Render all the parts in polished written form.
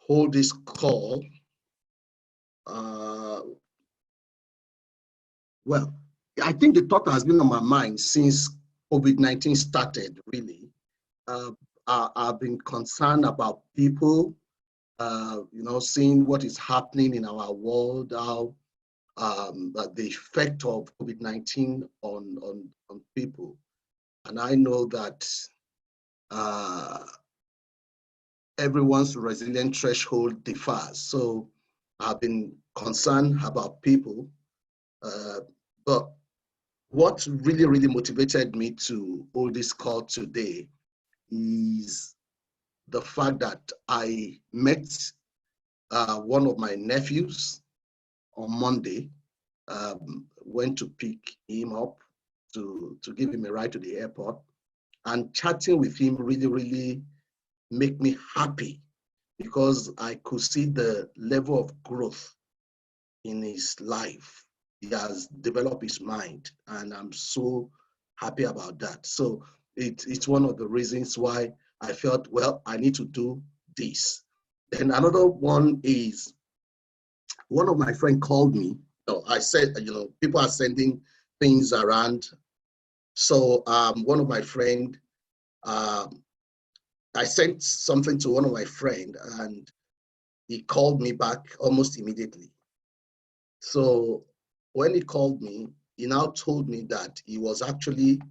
hold this call. Well, I think the thought has been on my mind since COVID-19 started, really. I've been concerned about people, seeing what is happening in our world, how the effect of COVID-19 on people. And I know that everyone's resilience threshold differs. So I've been concerned about people. But what really, really motivated me to hold this call today is the fact that I met one of my nephews on Monday, went to pick him up to give him a ride to the airport, and chatting with him really, really make me happy because I could see the level of growth in his life. He has developed his mind, and I'm so happy about that. So it's one of the reasons why I felt, well, I need to do this. Then another one is, one of my friends called me. I said, people are sending things around. So one of my friend, I sent something to one of my friend, and he called me back almost immediately. So when he called me, he now told me that he was actually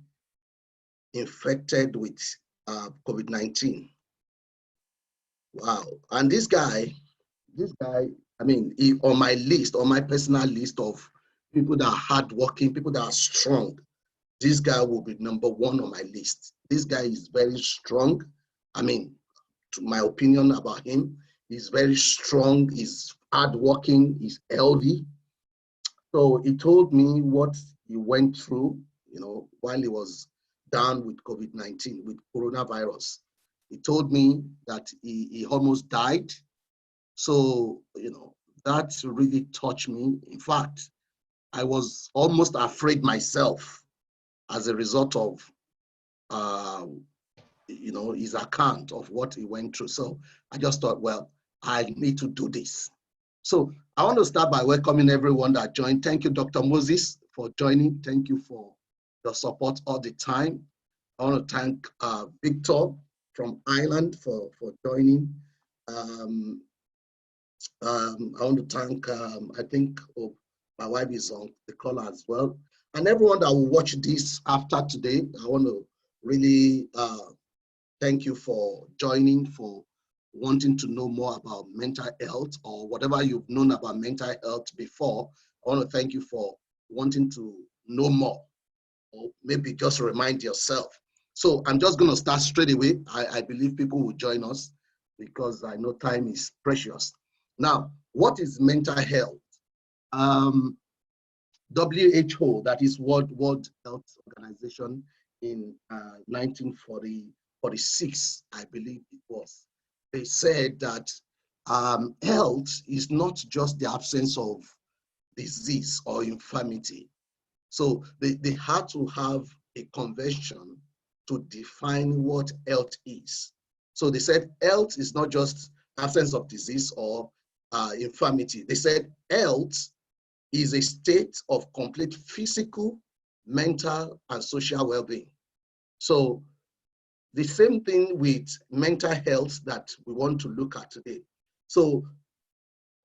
infected with COVID-19. Wow. And this guy, I mean, on my personal list of people that are hardworking, people that are strong, this guy will be number one on my list. This guy is very strong. I mean, to my opinion about him, he's very strong, he's hardworking, he's healthy. So he told me what he went through, while he was down with COVID-19, with coronavirus. He told me that he almost died. So, that really touched me. In fact, I was almost afraid myself as a result of, his account of what he went through. So I just thought, well, I need to do this. So I want to start by welcoming everyone that joined. Thank you, Dr. Moses, for joining. Thank you for your support all the time. I want to thank Victor from Ireland for joining. I want to thank, I think my wife is on the call as well. And everyone that will watch this after today, I want to really thank you for joining, for wanting to know more about mental health, or whatever you've known about mental health before. I want to thank you for wanting to know more, or maybe just remind yourself. So I'm just going to start straight away. I believe people will join us because I know time is precious. Now, what is mental health? WHO, that is World Health Organization, in 1946, I believe it was. They said that health is not just the absence of disease or infirmity. So they had to have a convention to define what health is. So they said health is not just absence of disease or infirmity. They said health is a state of complete physical, mental, and social well-being. So the same thing with mental health that we want to look at today. So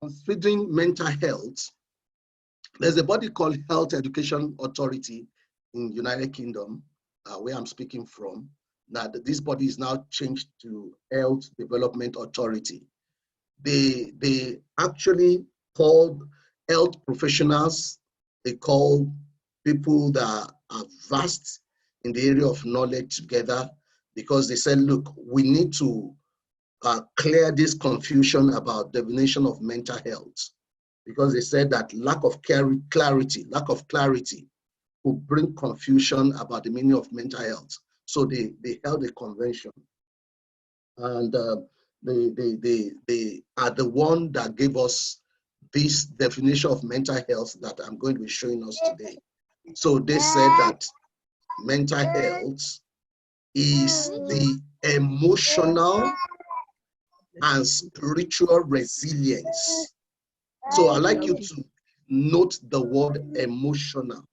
considering mental health, there's a body called Health Education Authority in United Kingdom, where I'm speaking from. Now this body is now changed to Health Development Authority. They actually called health professionals, they call people that are vast in the area of knowledge together, because they said, look, we need to clear this confusion about definition of mental health, because they said that lack of clarity will bring confusion about the meaning of mental health. So they held a convention, and they are the one that gave us this definition of mental health that I'm going to be showing us today. So they said that mental health is the emotional, and spiritual resilience. So I'd like you to note the word emotional.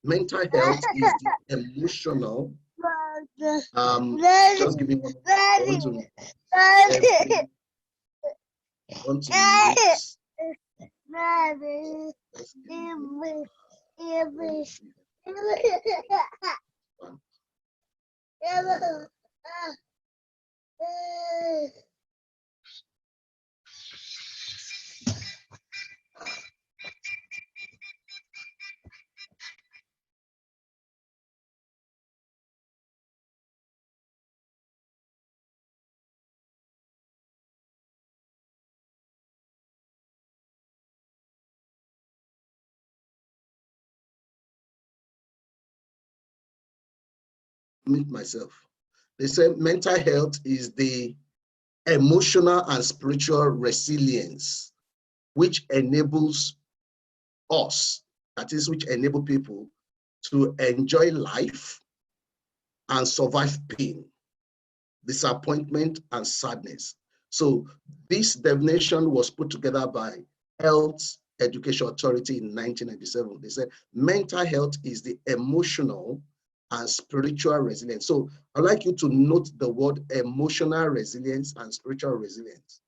Mental health is the emotional. Just give me one. I want to mix. Meet myself. They say mental health is the emotional and spiritual resilience which enables us, that is, which enable people to enjoy life and survive pain, disappointment, and sadness. So this definition was put together by Health Education Authority in 1997. They said mental health is the emotional and spiritual resilience. So I'd like you to note the word emotional resilience and spiritual resilience,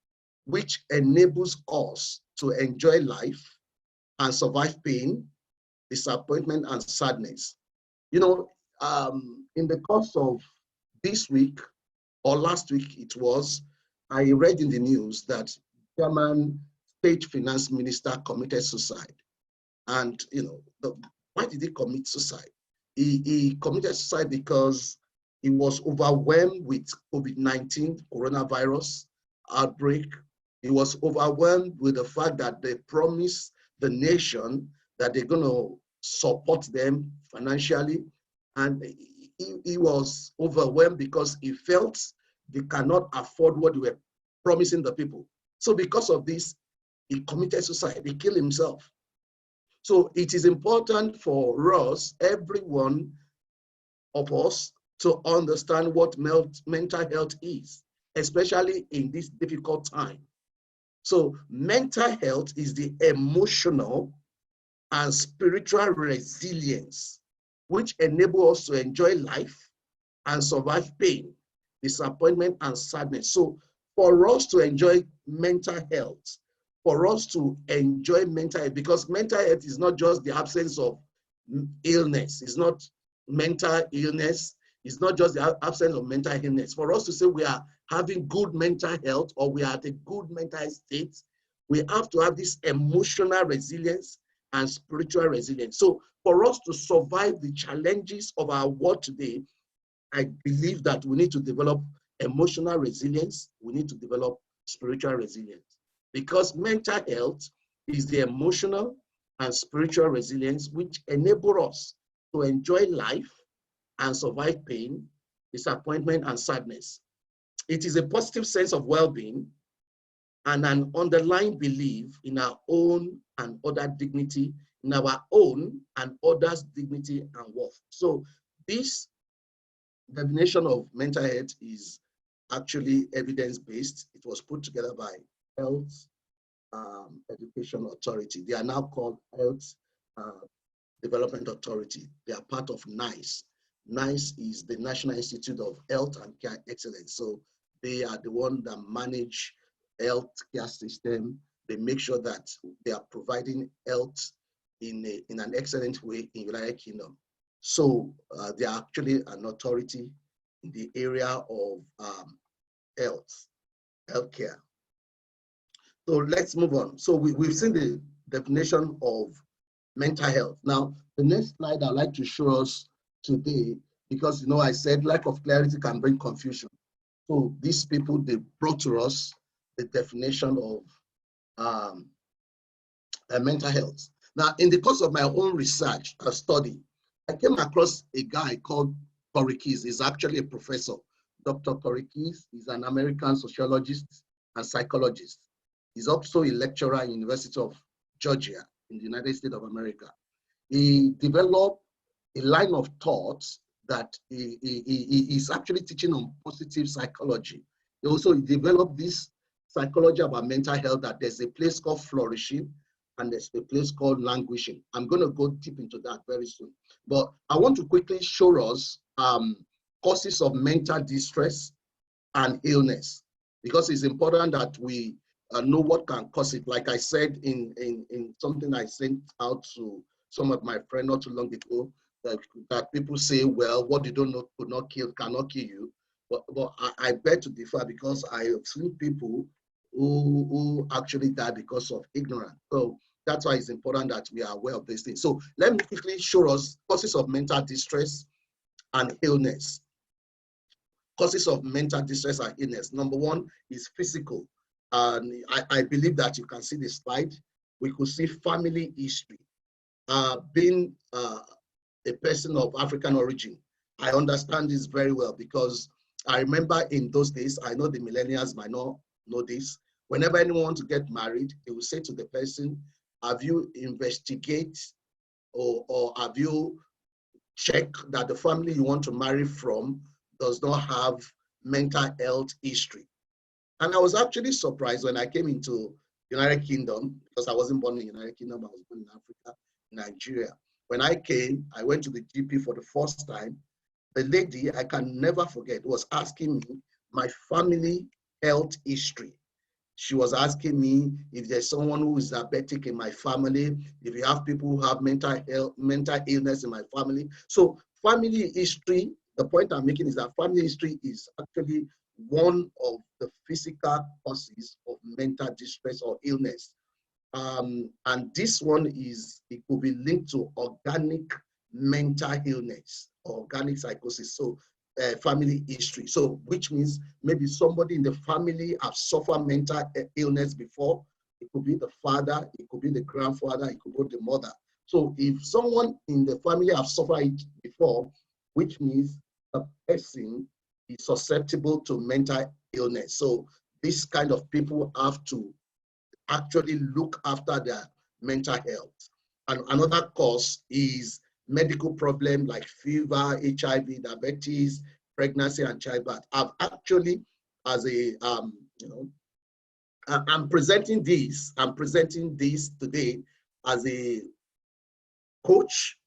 which enables us to enjoy life and survive pain, disappointment, and sadness. You know, in the course of this week or last week, it was, I read in the news that German state finance minister committed suicide. And, you know, why did he commit suicide? He committed suicide because he was overwhelmed with COVID-19 coronavirus outbreak. He was overwhelmed with the fact that they promised the nation that they're going to support them financially. And he was overwhelmed because he felt they cannot afford what they were promising the people. So because of this, he committed suicide. He killed himself. So it is important for us, every one of us, to understand what mental health is, especially in this difficult time. So mental health is the emotional and spiritual resilience which enable us to enjoy life and survive pain, disappointment, and sadness. So for us to enjoy mental health, for us to enjoy mental health, because mental health is not just the absence of illness, it's not mental illness, it's not just the absence of mental illness. For us to say we are having good mental health or we are at a good mental state, we have to have this emotional resilience and spiritual resilience. So for us to survive the challenges of our world today, I believe that we need to develop emotional resilience. We need to develop spiritual resilience, because mental health is the emotional and spiritual resilience which enable us to enjoy life and survive pain, disappointment, and sadness. It is a positive sense of well-being and an underlying belief in our own and other dignity, in our own and others' dignity and worth. So this definition of mental health is actually evidence-based. It was put together by Health Education Authority. They are now called Health Development Authority. They are part of NICE. NICE is the National Institute of Health and Care Excellence. So they are the one that manage health care system. They make sure that they are providing health in an excellent way in United Kingdom. So they are actually an authority in the area of healthcare. So let's move on. So we've seen the definition of mental health. Now, the next slide I'd like to show us today, because, you know, I said lack of clarity can bring confusion. So these people, they brought to us the definition of mental health. Now, in the course of my own research and study, I came across a guy called Corey Keyes. He's actually a professor. Dr. Corey Keyes is an American sociologist and psychologist. He's also a lecturer in the University of Georgia in the United States of America. He developed a line of thoughts that he is actually teaching on positive psychology. They also developed this psychology about mental health, that there's a place called flourishing and there's a place called languishing. I'm going to go deep into that very soon. But I want to quickly show us causes of mental distress and illness, because it's important that we know what can cause it. Like I said in something I sent out to some of my friends not too long ago, that people say, well, what you don't know could not kill, cannot kill you. But I beg to differ, because I have seen people who actually die because of ignorance. So that's why it's important that we are aware of these things. So let me quickly show us causes of mental distress and illness. Causes of mental distress and illness. Number one is physical. And I believe that you can see the slide. We could see family history. Being a person of African origin, I understand this very well, because I remember in those days, I know the millennials might not know this. Whenever anyone wants to get married, they will say to the person, have you investigated or have you checked that the family you want to marry from does not have mental health history? And I was actually surprised when I came into United Kingdom, because I wasn't born in United Kingdom, I was born in Africa, Nigeria. When I came, I went to the GP for the first time. The lady, I can never forget, was asking me my family health history. She was asking me if there's someone who is diabetic in my family, if you have people who have mental illness in my family. So family history, the point I'm making is that family history is actually one of the physical causes of mental distress or illness. And this one is, it could be linked to organic mental illness or organic psychosis. So family history. So which means maybe somebody in the family have suffered mental illness before. It could be the father, it could be the grandfather, it could be the mother. So if someone in the family have suffered it before, which means the person is susceptible to mental illness. So this kind of people have to actually look after their mental health. And another cause is medical problem like fever, HIV, diabetes, pregnancy, and childbirth. I've actually, as a, I'm presenting this today as a coach,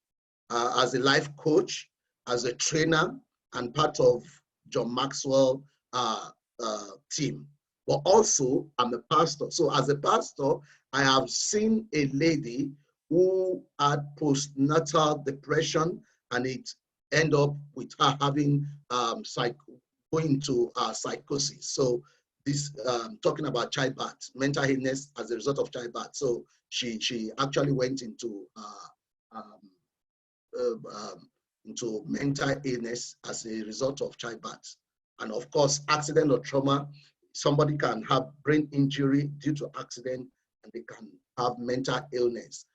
as a life coach, as a trainer, and part of John Maxwell team. But also, I'm a pastor. So as a pastor, I have seen a lady who had postnatal depression, and it ended up with her having going to psychosis. So this talking about childbirth, mental illness as a result of childbirth. So she actually went into mental illness as a result of childbirth. And of course, accident or trauma, somebody can have brain injury due to accident, and they can have mental illness.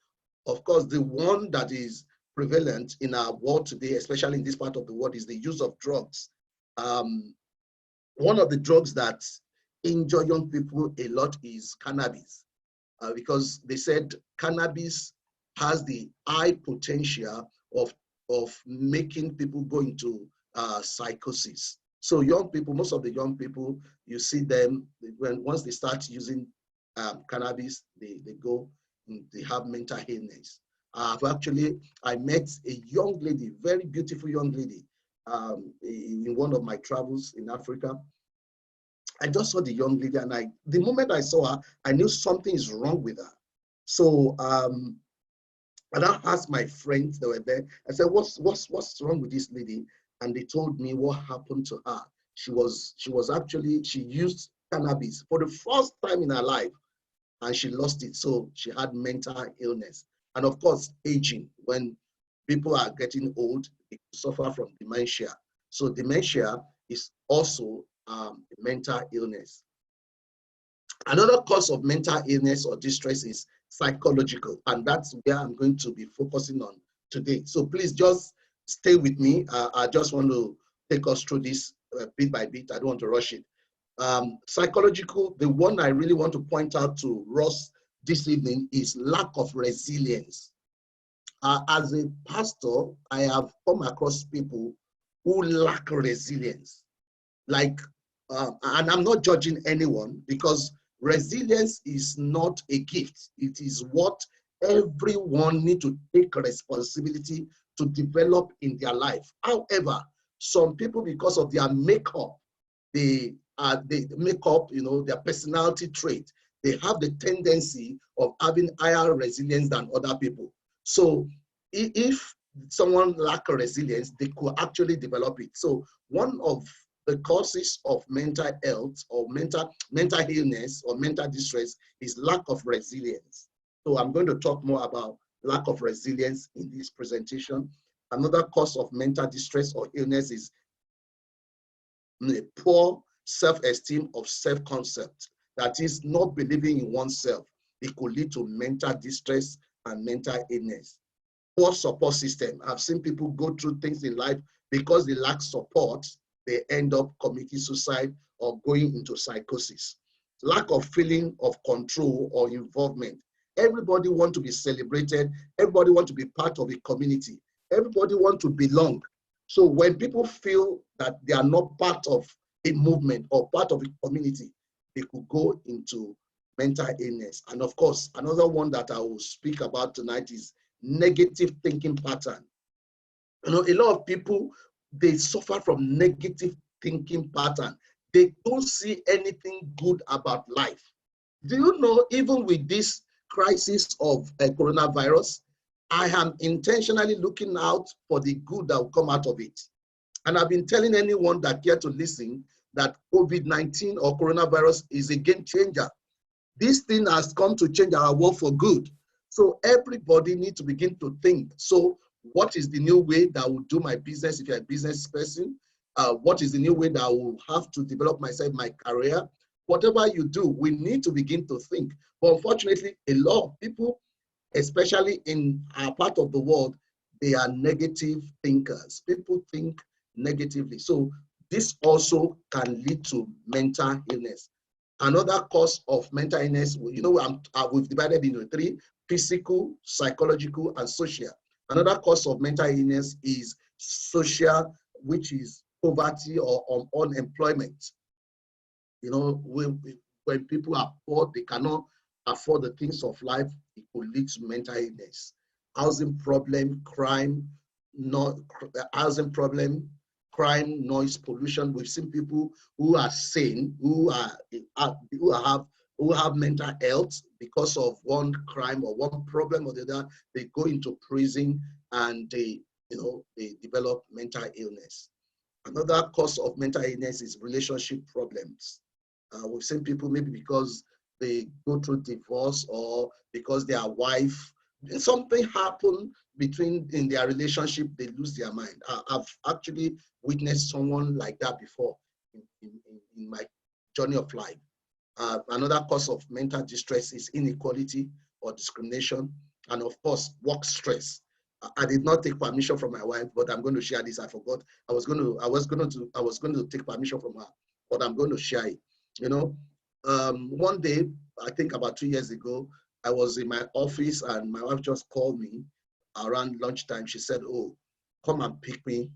Of course, the one that is prevalent in our world today, especially in this part of the world, is the use of drugs. One of the drugs that injure young people a lot is cannabis, because they said cannabis has the high potential of making people go into psychosis. So young people, most of the young people, you see them, once they start using cannabis, they go, they have mental illness. I met a young lady, very beautiful young lady, in one of my travels in Africa. I just saw the young lady, and the moment I saw her, I knew something is wrong with her. So and I asked my friends that were there, I said, what's wrong with this lady? And they told me what happened to her. She used cannabis for the first time in her life, and she lost it. So she had mental illness. And of course, aging. When people are getting old, they suffer from dementia. So dementia is also a mental illness. Another cause of mental illness or distress is psychological, and that's where I'm going to be focusing on today. So please just stay with me. I just want to take us through this bit by bit. I don't want to rush it. Psychological, the one I really want to point out to Ross this evening is lack of resilience. As a pastor, I have come across people who lack resilience. Like and I'm not judging anyone, because resilience is not a gift. It is what everyone need to take responsibility to develop in their life. However, some people, because of their makeup, they make up, their personality trait. They have the tendency of having higher resilience than other people. So if someone lack resilience, they could actually develop it. So one of the causes of mental health or mental illness or mental distress is lack of resilience. So I'm going to talk more about lack of resilience in this presentation. Another cause of mental distress or illness is a poor self-esteem of self-concept. That is, not believing in oneself. It could lead to mental distress and mental illness. Poor support system. I've seen people go through things in life because they lack support. They end up committing suicide or going into psychosis. Lack of feeling of control or involvement. Everybody wants to be celebrated. Everybody wants to be part of a community. Everybody wants to belong. So when people feel that they are not part of a movement or part of a community, they could go into mental illness. And of course, another one that I will speak about tonight is negative thinking pattern. A lot of people, they suffer from negative thinking pattern. They don't see anything good about life. Do you know, even with this crisis of coronavirus, I am intentionally looking out for the good that will come out of it. And I've been telling anyone that care to listen that COVID-19 or coronavirus is a game changer. This thing has come to change our world for good. So everybody needs to begin to think. So what is the new way that I will do my business if you're a business person? What is the new way that I will have to develop myself, my career? Whatever you do, we need to begin to think. But unfortunately, a lot of people, especially in our part of the world, they are negative thinkers. People think negatively. So this also can lead to mental illness. Another cause of mental illness, we've divided into three: physical, psychological, and social. Another cause of mental illness is social, which is poverty or unemployment. When people are poor, they cannot afford the things of life, it could lead to mental illness. Housing problem, crime, housing problem, crime, noise pollution. We've seen people who are sane, who have mental health because of one crime or one problem or the other. They go into prison and they develop mental illness. Another cause of mental illness is relationship problems. We've seen people maybe because they go through divorce or because their wife, something happened in their relationship, they lose their mind. I've actually witnessed someone like that before in my journey of life. Another cause of mental distress is inequality or discrimination, and of course, work stress. I did not take permission from my wife, but I'm going to share this. I forgot. I was going to take permission from her, but I'm going to share it. One day, I think about 2 years ago, I was in my office and my wife just called me around lunchtime. She said, "Oh, come and pick me,"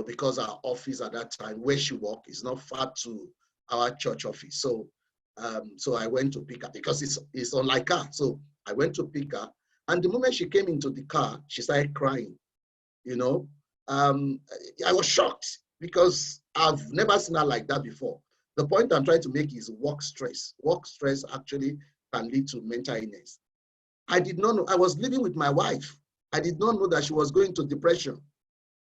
because our office at that time, where she worked, is not far to our church office. So I went to pick her because it's unlike her. So I went to pick her. And the moment she came into the car, she started crying. I was shocked because I've never seen her like that before. The point I'm trying to make is work stress. Work stress actually can lead to mental illness. I did not know. I was living with my wife. I did not know that she was going to depression.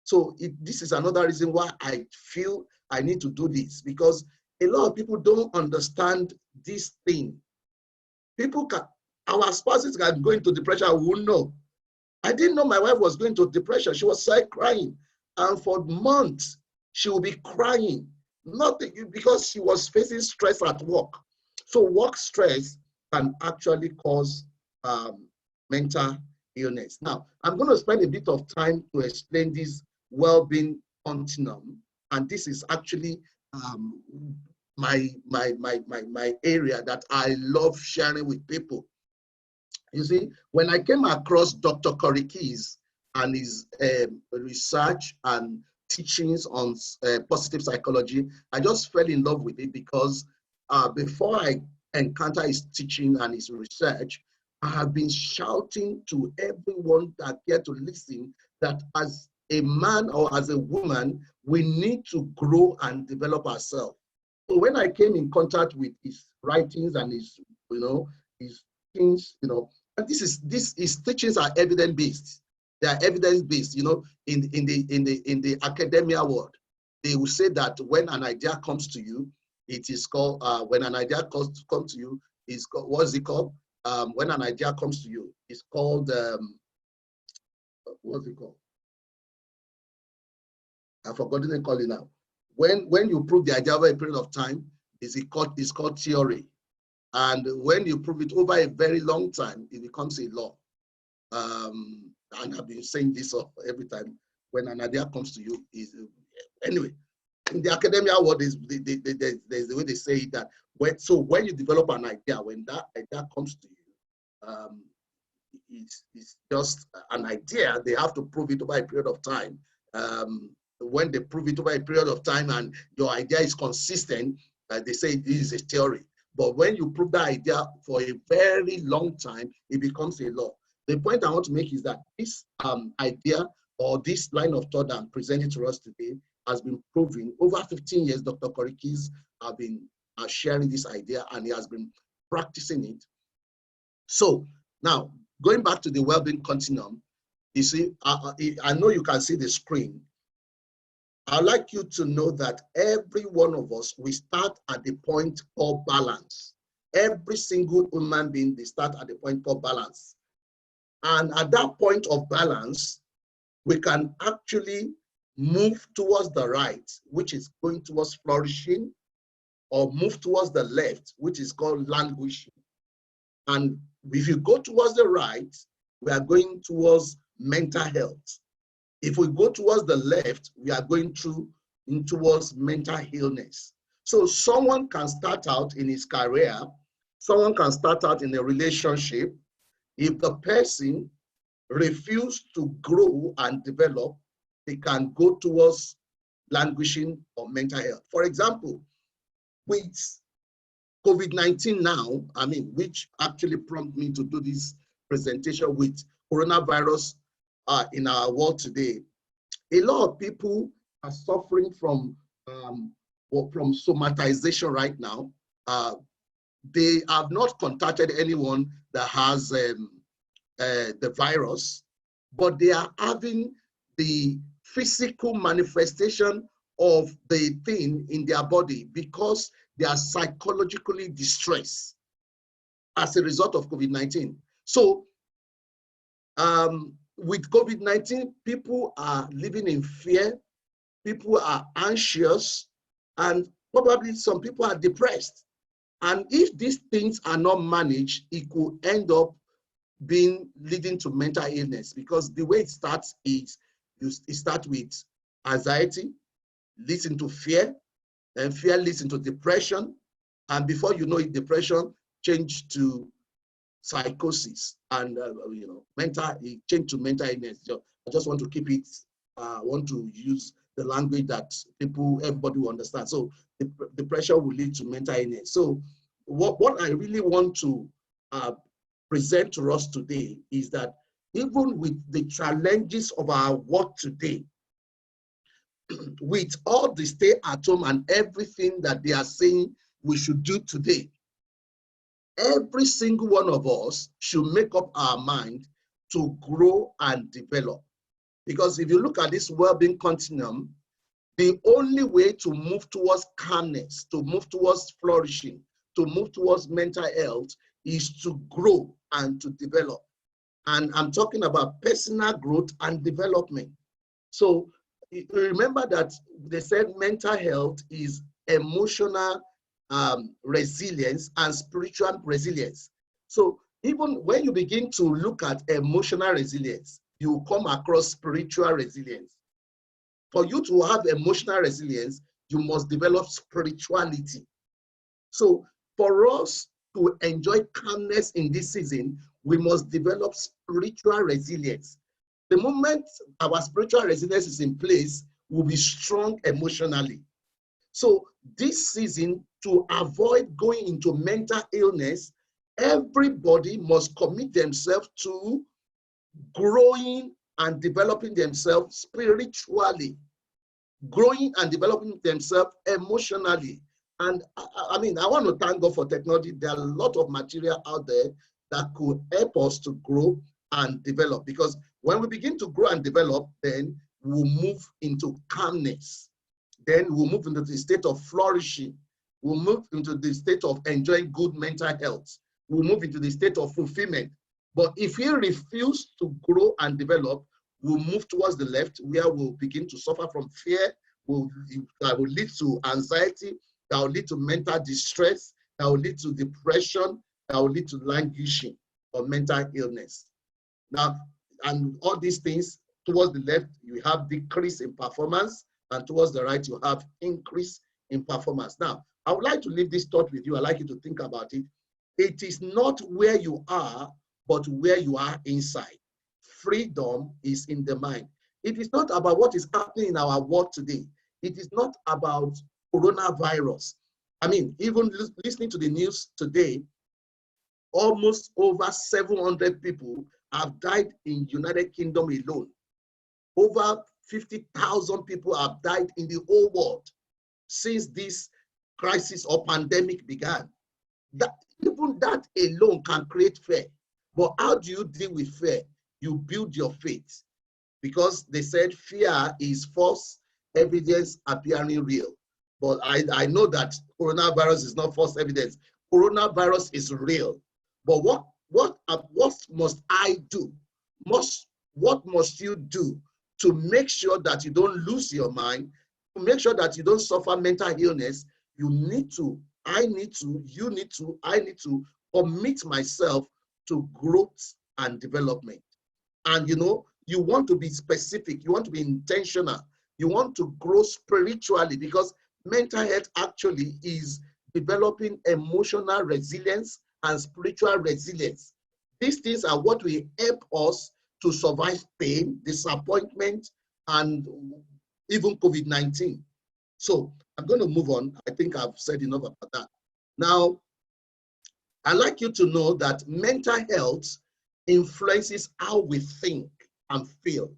So this is another reason why I feel I need to do this, because a lot of people don't understand this thing. Our spouses can go into depression, I wouldn't know. I didn't know my wife was going to depression. She was crying. And for months, she will be crying. Nothing, because she was facing stress at work. So work stress can actually cause mental illness. Now, I'm going to spend a bit of time to explain this well-being continuum. And this is actually my area that I love sharing with people. You see, when I came across Dr. Corey Keyes and his research and teachings on positive psychology. I just fell in love with it because before I encounter his teaching and his research, I have been shouting to everyone that care to listen that as a man or as a woman, we need to grow and develop ourselves. So when I came in contact with his writings and his, his things, and his teachings are evidence based. They are evidence based. In the academia world, they will say that when an idea comes to you, it is called when an idea comes to you is called, what's it called? When an idea comes to you, it's called what's it called? I've forgotten the call it now. When you prove the idea over a period of time, it's called theory. And when you prove it over a very long time, it becomes a law. And I've been saying this every time. When an idea comes to you, anyway, in the academia world, there's the way they say it that when you develop an idea, when that idea comes to you, it's just an idea. They have to prove it over a period of time. When they prove it over a period of time and your idea is consistent, they say this is a theory. But when you prove that idea for a very long time, it becomes a law. The point I want to make is that this idea or this line of thought that I'm presenting to us today has been proven. Over 15 years, Dr. Korikis have been sharing this idea and he has been practicing it. So now, going back to the well-being continuum, you see, I know you can see the screen. I'd like you to know that every one of us, we start at the point called balance. Every single human being, they start at the point called balance. And at that point of balance, we can actually move towards the right, which is going towards flourishing, or move towards the left, which is called languishing. And if you go towards the right, we are going towards mental health. If we go towards the left, we are going towards mental illness. So someone can start out in his career, someone can start out in a relationship. If the person refuses to grow and develop, they can go towards languishing or mental health. For example, with COVID-19 now, which actually prompted me to do this presentation with coronavirus in our world today, a lot of people are suffering from somatization right now. They have not contacted anyone that has the virus, but they are having the physical manifestation of the thing in their body because they are psychologically distressed as a result of COVID-19. So with COVID-19, people are living in fear, people are anxious, and probably some people are depressed. And if these things are not managed, it could end up leading to mental illness, because the way it starts is it starts with anxiety, leads into fear, and fear leads into depression. And before you know it, depression changed to psychosis, and it changed to mental illness. So I just want to keep it, I want to use the language that everybody will understand. So depression will lead to mental illness. So what I really want to present to us today is that even with the challenges of our work today, with all the stay at home and everything that they are saying we should do today, every single one of us should make up our mind to grow and develop. Because if you look at this well-being continuum, the only way to move towards calmness, to move towards flourishing, to move towards mental health is to grow and to develop. And I'm talking about personal growth and development. So remember that they said mental health is emotional resilience and spiritual resilience. So even when you begin to look at emotional resilience, you come across spiritual resilience. For you to have emotional resilience, you must develop spirituality. So for us to enjoy calmness in this season, we must develop spiritual resilience. The moment our spiritual resilience is in place, will be strong emotionally. So this season, to avoid going into mental illness, everybody must commit themselves to growing and developing themselves spiritually, growing and developing themselves emotionally. And I mean, I want to thank God for technology. There are a lot of material out there that could help us to grow and develop, because when we begin to grow and develop, then we'll move into calmness. Then we'll move into the state of flourishing. We'll move into the state of enjoying good mental health. We'll move into the state of fulfillment. But if we refuse to grow and develop, we'll move towards the left, where we'll begin to suffer from fear. That will lead to anxiety, that will lead to mental distress, that will lead to depression, that will lead to languishing or mental illness. Now, and all these things, towards the left, you have decrease in performance, and towards the right, you have increase in performance. Now, I would like to leave this thought with you. I'd like you to think about it. It is not where you are, but where you are inside. Freedom is in the mind. It is not about what is happening in our world today. It is not about coronavirus. I mean, even listening to the news today, almost over 700 people have died in United Kingdom alone. Over 50,000 people have died in the whole world since this crisis or pandemic began. Even that alone can create fear. But how do you deal with fear? You build your faith, because they said fear is false evidence appearing real. But I know that coronavirus is not false evidence. Coronavirus is real. But what must I do? What must you do to make sure that you don't lose your mind, to make sure that you don't suffer mental illness? You need to, I need to, you need to, I need to commit myself to growth and development. And you want to be specific, you want to be intentional, you want to grow spiritually, because mental health actually is developing emotional resilience and spiritual resilience. These things are what will help us to survive pain, disappointment, and even COVID-19. So I'm going to move on. I think I've said enough about that. Now, I'd like you to know that mental health influences how we think and feel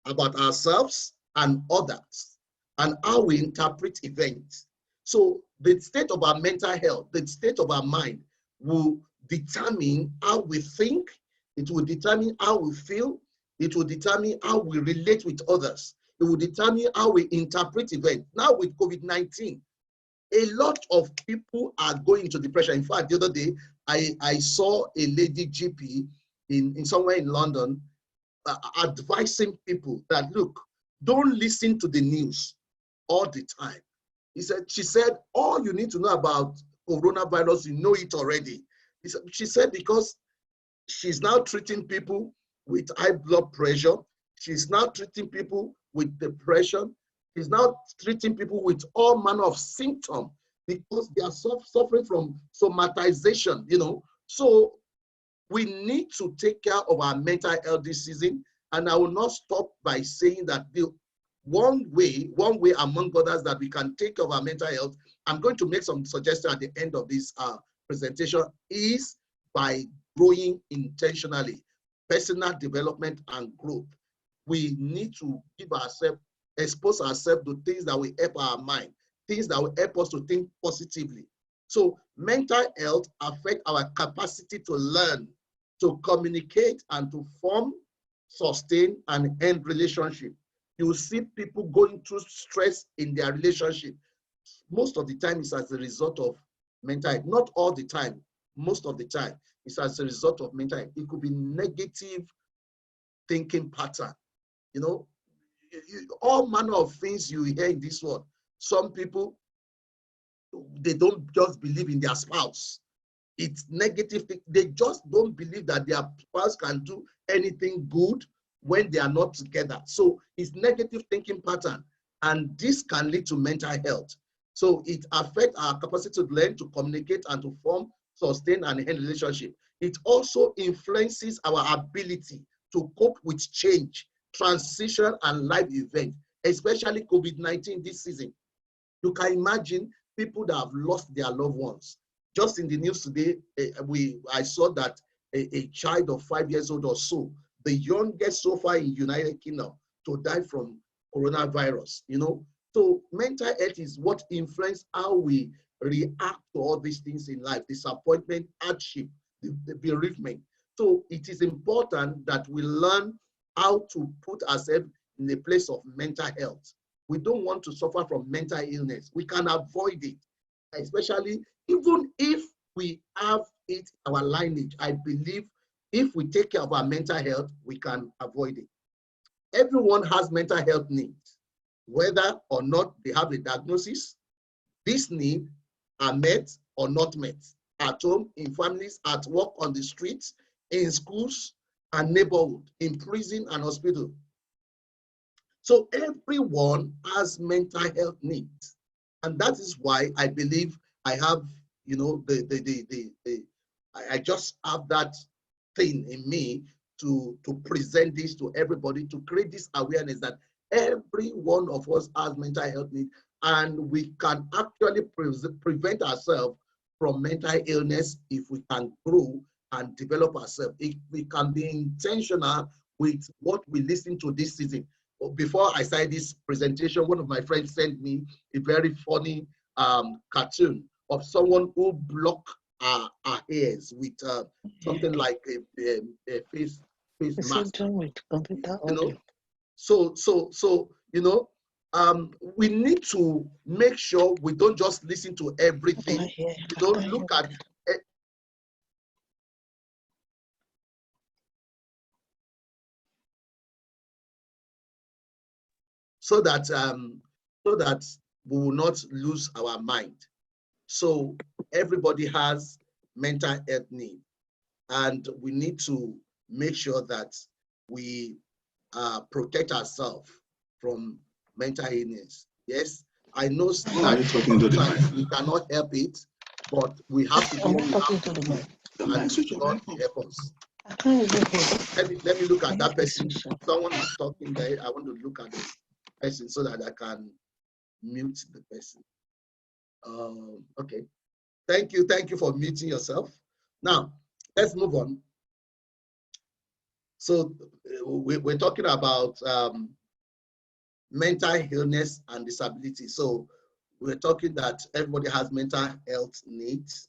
about ourselves and others, and how we interpret events. So the state of our mental health, the state of our mind, will determine how we think, it will determine how we feel, it will determine how we relate with others, it will determine how we interpret events. Now with COVID-19, a lot of people are going into depression. In fact, the other day, I saw a lady GP in somewhere in London advising people that, look, don't listen to the news all the time. She said, all you need to know about coronavirus, you know it already. She said, because she's now treating people with high blood pressure. She's now treating people with depression. She's now treating people with all manner of symptoms, because they are suffering from somatization, So we need to take care of our mental health this season. And I will not stop by saying that the one way among others that we can take care of our mental health, I'm going to make some suggestions at the end of this presentation, is by growing intentionally, personal development and growth. We need to expose ourselves to things that will help our mind, things that will help us to think positively. So mental health affects our capacity to learn, to communicate, and to form, sustain, and end relationship. You will see people going through stress in their relationship. Most of the time, it's as a result of mental health. Not all the time. Most of the time, it's as a result of mental health. It could be negative thinking pattern. All manner of things you hear in this world. Some people, they don't just believe in their spouse. It's negative. They just don't believe that their spouse can do anything good when they are not together. So it's negative thinking pattern, and this can lead to mental health. So it affects our capacity to learn, to communicate, and to form, sustain, and end relationship. It also influences our ability to cope with change, transition, and life events. especially COVID-19 this season. You can imagine people that have lost their loved ones. Just in the news today, I saw that a child of 5 years old or so, the youngest so far in United Kingdom to die from coronavirus, you know. So mental health is what influences how we react to all these things in life, disappointment, hardship, the bereavement. So it is important that we learn how to put ourselves in the place of mental health. We don't want to suffer from mental illness. We can avoid it, especially even if we have it in our lineage. I believe if we take care of our mental health, we can avoid it. Everyone has mental health needs, whether or not they have a diagnosis. These needs are met or not met at home, in families, at work, on the streets, in schools and neighborhood, in prison and hospital. So everyone has mental health needs. And that is why I believe I have, you know, I just have that thing in me to present this to everybody, to create this awareness that every one of us has mental health needs, and we can actually prevent ourselves from mental illness if we can grow and develop ourselves. If we can be intentional with what we listen to this season. Before I started this presentation, one of my friends sent me a very funny cartoon of someone who blocked our ears with something like a face mask. With computer audio. You know, so you know, we need to make sure we don't just listen to everything. You know, look at so that we will not lose our mind. So everybody has mental health need, and we need to make sure that we protect ourselves from mental illness. Yes, I know that sometimes we cannot help it, but we have to do what we have to do, and God will help us. Let me look at that person. Someone is talking there. I want to look at the person so that I can mute the person. Okay. Thank you for muting yourself. Now, let's move on. So we're talking about mental illness and disability. So we're talking that everybody has mental health needs,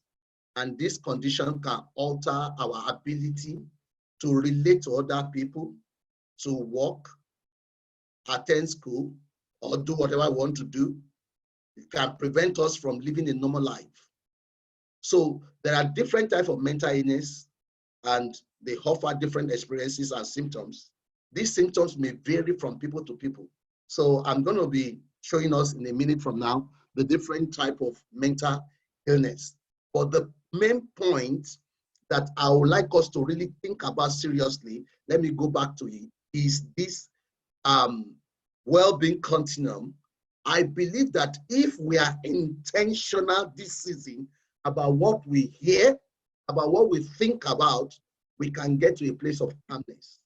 and this condition can alter our ability to relate to other people, to work, attend school, or do whatever we want to do. It can prevent us from living a normal life. So there are different types of mental illness, and they offer different experiences and symptoms. These symptoms may vary from people to people. So I'm going to be showing us in a minute from now the different type of mental illness. But the main point that I would like us to really think about seriously, let me go back to it, is this well-being continuum. I believe that if we are intentional this season about what we hear, about what we think about, we can get to a place of calmness.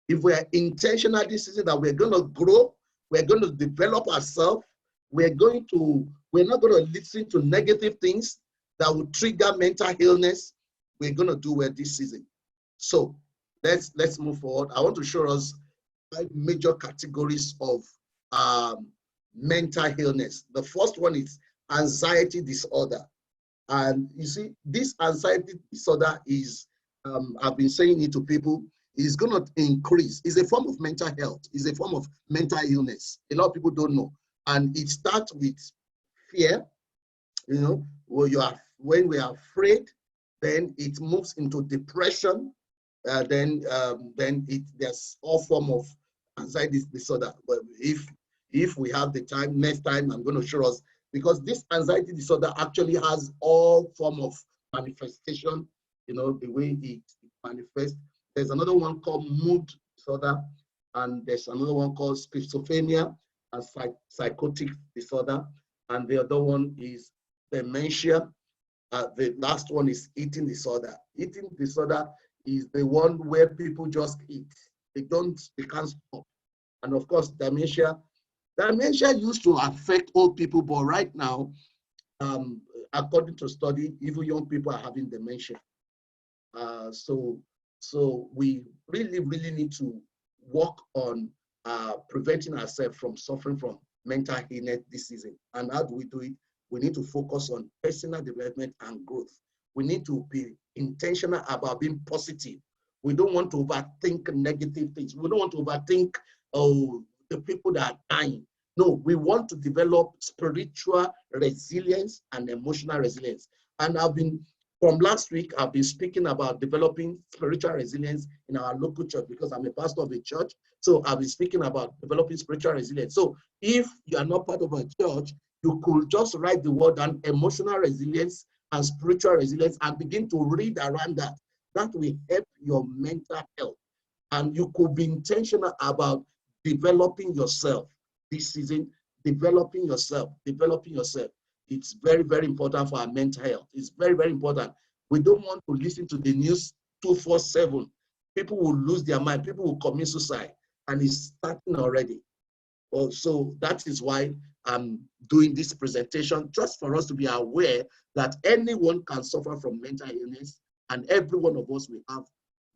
If we are intentional this season that we're going to grow, we're going to develop ourselves, we're not going to listen to negative things that will trigger mental illness, we're going to do well this season. So let's move forward. I want to show us 5 major categories of mental illness. The first one is anxiety disorder. And you see, this anxiety disorder is, I've been saying it to people, is going to increase. It's a form of mental health. It's a form of mental illness. A lot of people don't know. And it starts with fear, you know, when we are afraid, then it moves into depression. Then there's all form of anxiety disorder. But if we have the time, next time I'm going to show us, because this anxiety disorder actually has all form of manifestation, you know, the way it manifests. There's another one called mood disorder, and there's another one called schizophrenia and psychotic disorder, and the other one is dementia. The last one is eating disorder. Eating disorder is the one where people just eat. They can't stop. And of course, dementia Dementia used to affect old people, but right now, according to study, even young people are having dementia. So, we really, really need to work on preventing ourselves from suffering from mental illness this season. And how do we do it? We need to focus on personal development and growth. We need to be intentional about being positive. We don't want to overthink negative things. We don't want to overthink, oh, the people that are dying. No, we want to develop spiritual resilience and emotional resilience. And from last week, I've been speaking about developing spiritual resilience in our local church because I'm a pastor of a church. So I've been speaking about developing spiritual resilience. So if you are not part of a church, you could just write the word on emotional resilience and spiritual resilience and begin to read around that. That will help your mental health. And you could be intentional about developing yourself this season, developing yourself. It's very, very important for our mental health. It's very, very important. We don't want to listen to the news 247. People will lose their mind. People will commit suicide. And it's starting already. So that is why I'm doing this presentation, just for us to be aware that anyone can suffer from mental illness and every one of us will have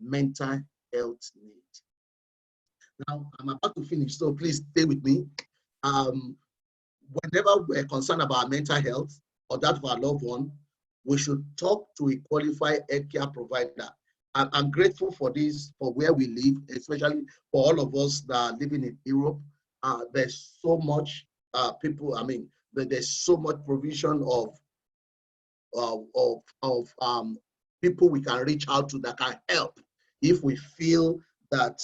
mental health needs. Now, I'm about to finish, so please stay with me. Whenever we're concerned about mental health or that of our loved one, we should talk to a qualified healthcare provider. I'm grateful for this, for where we live, especially for all of us that are living in Europe. There's so much there's so much provision of people we can reach out to that can help if we feel that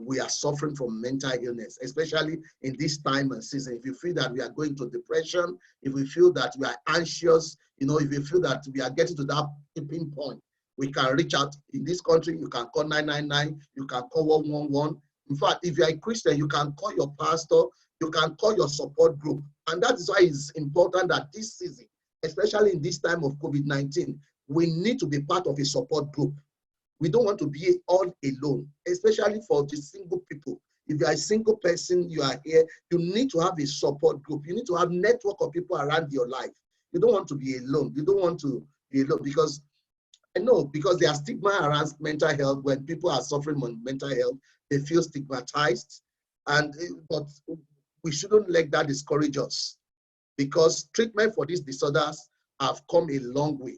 we are suffering from mental illness, especially in this time and season. If you feel that we are going to depression, if we feel that we are anxious, if you feel that we are getting to that tipping point, we can reach out. In this country, you can call 999, you can call 111. In fact, if you're a Christian, you can call your pastor, you can call your support group. And that is why it's important that this season, especially in this time of COVID-19, we need to be part of a support group. We don't want to be all alone, especially for the single people. If you are a single person, you are here, you need to have a support group. You need to have a network of people around your life. You don't want to be alone. You don't want to be alone because I know because there are stigma around mental health. When people are suffering from mental health, they feel stigmatized. But we shouldn't let that discourage us because treatment for these disorders have come a long way.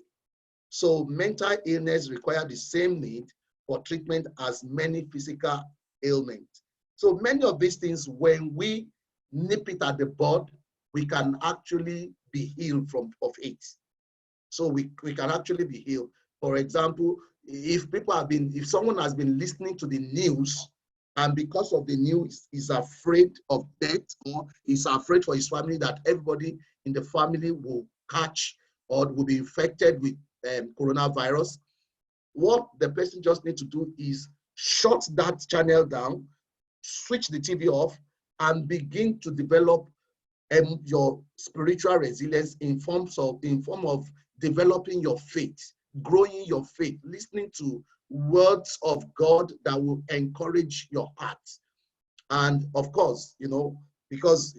So mental illness requires the same need for treatment as many physical ailments. So many of these things, when we nip it at the bud, we can actually be healed of it. So we can actually be healed. For example, if someone has been listening to the news and because of the news is afraid of death or is afraid for his family that everybody in the family will catch or will be infected with coronavirus, what the person just needs to do is shut that channel down, switch the TV off, and begin to develop your spiritual resilience in form of developing your faith, growing your faith, listening to words of God that will encourage your heart. And of course, because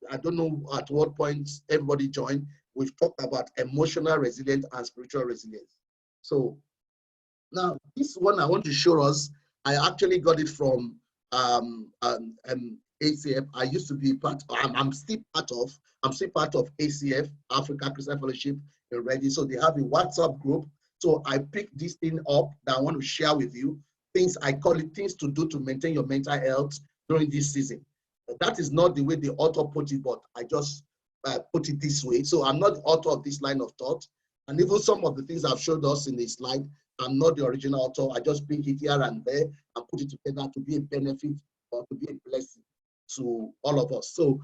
I don't know at what point everybody joined, we've talked about emotional resilience and spiritual resilience. So now this one I want to show us, I actually got it from ACF. I used to be I'm still part of ACF, Africa Christian Fellowship in Reading. So they have a WhatsApp group. So I picked this thing up that I want to share with you. I call it things to do to maintain your mental health during this season. That is not the way the author put it, but I just put it this way. So I'm not the author of this line of thought. And even some of the things I've showed us in the slide, I'm not the original author. I just pick it here and there and put it together to be a benefit or to be a blessing to all of us. So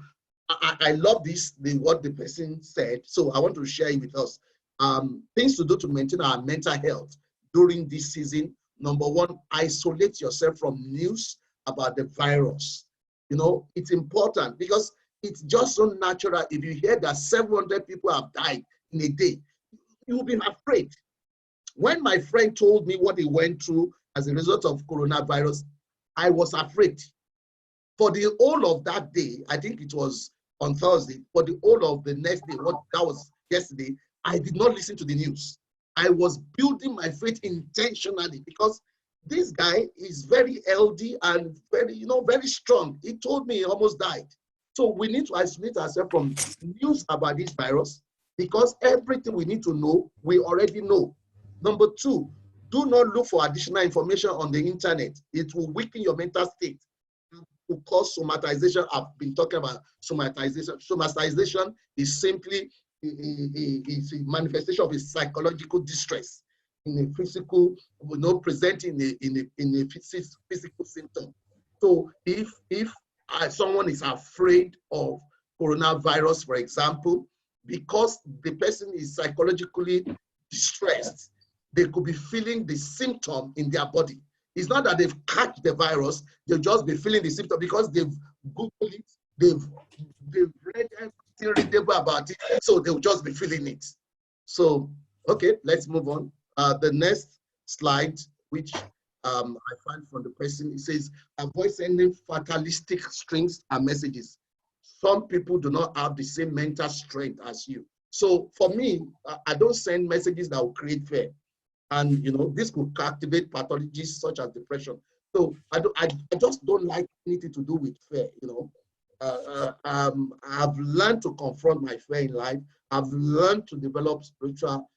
I love what the person said. So I want to share it with us. Things to do to maintain our mental health during this season. Number one, isolate yourself from news about the virus. It's important because it's just so natural. If you hear that 700 people have died in a day, you will be afraid. When my friend told me what he went through as a result of coronavirus, I was afraid. For the whole of that day, I think it was on Thursday, for the whole of the next day, what that was yesterday, I did not listen to the news. I was building my faith intentionally because this guy is very healthy and very, very strong. He told me he almost died. So we need to isolate ourselves from news about this virus because everything we need to know, we already know. Number two, do not look for additional information on the internet. It will weaken your mental state. It will cause somatization. I've been talking about somatization. Somatization is simply a manifestation of a psychological distress in a physical, presenting in a physical symptom. So if someone is afraid of coronavirus, for example, because the person is psychologically distressed, they could be feeling the symptom in their body. It's not that they've catch the virus, they'll just be feeling the symptom because they've Googled it, they've read everything readable about it, so they'll just be feeling it. So, okay, let's move on. The next slide, which I find from the person, it says, avoid sending fatalistic strings and messages. Some people do not have the same mental strength as you. So for me, I don't send messages that will create fear. And this could activate pathologies such as depression. So I just don't like anything to do with fear. I've learned to confront my fear in life. I've learned to develop spiritual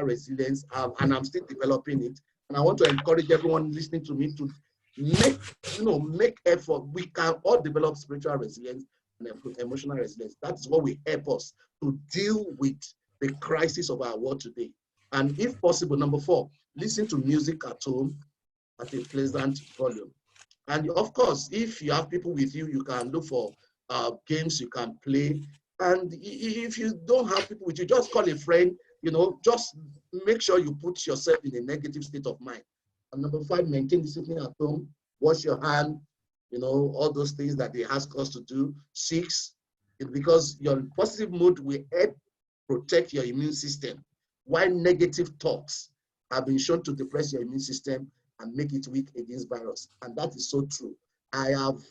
resilience, and I'm still developing it. And I want to encourage everyone listening to me to make effort. We can all develop spiritual resilience and emotional resilience. That's what will help us to deal with the crisis of our world today. And if possible, number 4, listen to music at home at a pleasant volume. And of course, if you have people with you, you can look for games you can play. And if you don't have people with you, just call a friend, just make sure you put yourself in a negative state of mind. And number 5, maintain discipline at home, wash your hand, all those things that they ask us to do. 6, because your positive mood will help protect your immune system, while negative thoughts have been shown to depress your immune system and make it weak against virus. And that is so true. I have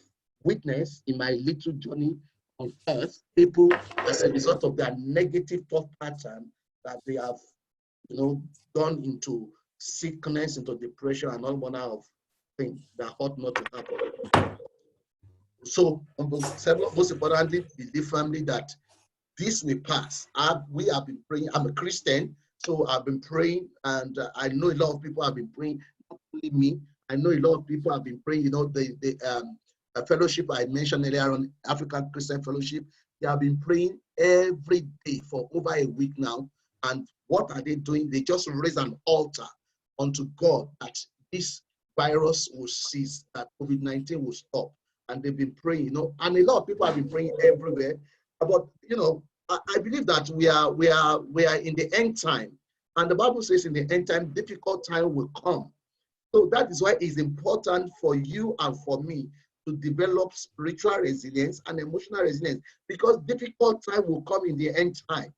witnessed in my little journey on earth, people, as a result of their negative thought pattern, that they have, gone into sickness, into depression, and all manner of things that ought not to happen. So, most importantly, believe firmly that this will pass. We have been praying. I'm a Christian, so I've been praying, and I know a lot of people have been praying. Not only me, I know a lot of people have been praying. The fellowship I mentioned earlier on, African Christian Fellowship, they have been praying every day for over a week now. And what are they doing? They just raise an altar unto God that this virus will cease, that COVID-19 will stop. And they've been praying, and a lot of people have been praying everywhere. But I believe that we are in the end time, and the Bible says in the end time, difficult time will come. So that is why it's important for you and for me to develop spiritual resilience and emotional resilience, because difficult time will come in the end time.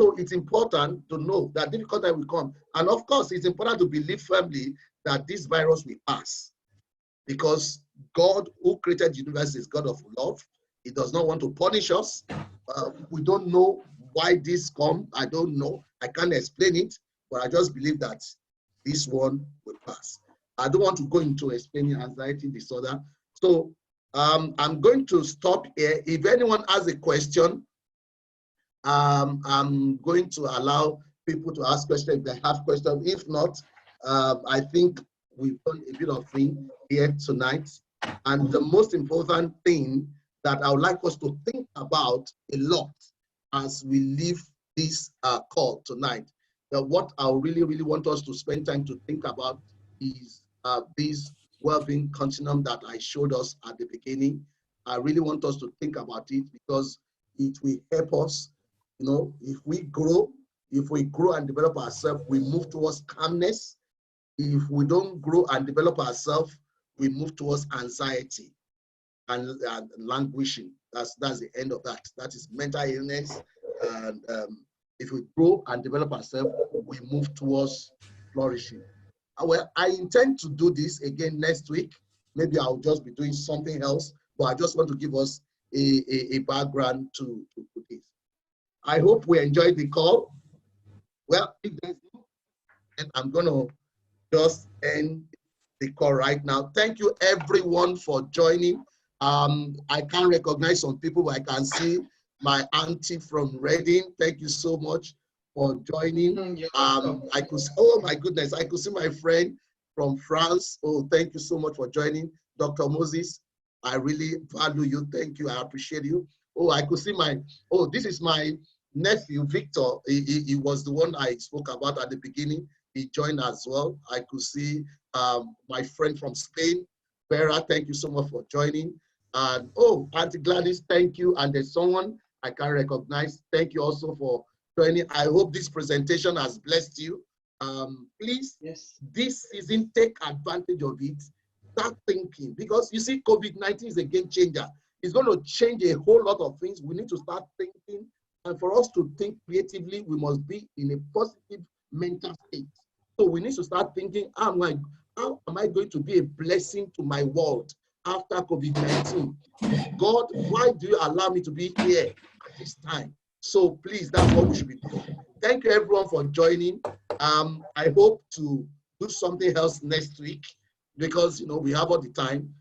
So it's important to know that difficult time will come, and of course, it's important to believe firmly that this virus will pass, because God, who created the universe, is God of love. He does not want to punish us. We don't know why this come. I don't know. I can't explain it, but I just believe that this one will pass. I don't want to go into explaining anxiety disorder. So I'm going to stop here. If anyone has a question, I'm going to allow people to ask questions if they have questions. If not, I think we've done a bit of thing here tonight. And the most important thing that I would like us to think about a lot as we leave this call tonight, that what I really, really want us to spend time to think about is this well-being continuum that I showed us at the beginning. I really want us to think about it because it will help us. If we grow and develop ourselves, we move towards calmness. If we don't grow and develop ourselves, we move towards anxiety and languishing. That's the end of that. That is mental illness. And if we grow and develop ourselves, we move towards flourishing. Well, I intend to do this again next week. maybe I'll just be doing something else, but I just want to give us a background to this. I hope we enjoyed the call. Well, if there's no, then I'm going to just end the call right now. Thank you everyone for joining. I can't recognize some people, but I can see my auntie from Reading. Thank you so much for joining. I could, oh my goodness, I could see my friend from France. Oh, thank you so much for joining. Dr. Moses, I really value you. Thank you. I appreciate you. Oh, I could see this is my nephew, Victor. He was the one I spoke about at the beginning. He joined as well. I could see my friend from Spain, Vera, thank you so much for joining. And Auntie Gladys, thank you. And there's someone I can recognize. Thank you also for joining. I hope this presentation has blessed you. Please, this season, take advantage of it. Start thinking, because you see, COVID-19 is a game changer. It's going to change a whole lot of things. We need to start thinking. And for us to think creatively, we must be in a positive mental state. So we need to start thinking, how am I going to be a blessing to my world after COVID-19? God, why do you allow me to be here at this time? So please, that's what we should be doing. Thank you everyone for joining. I hope to do something else next week, because we have all the time.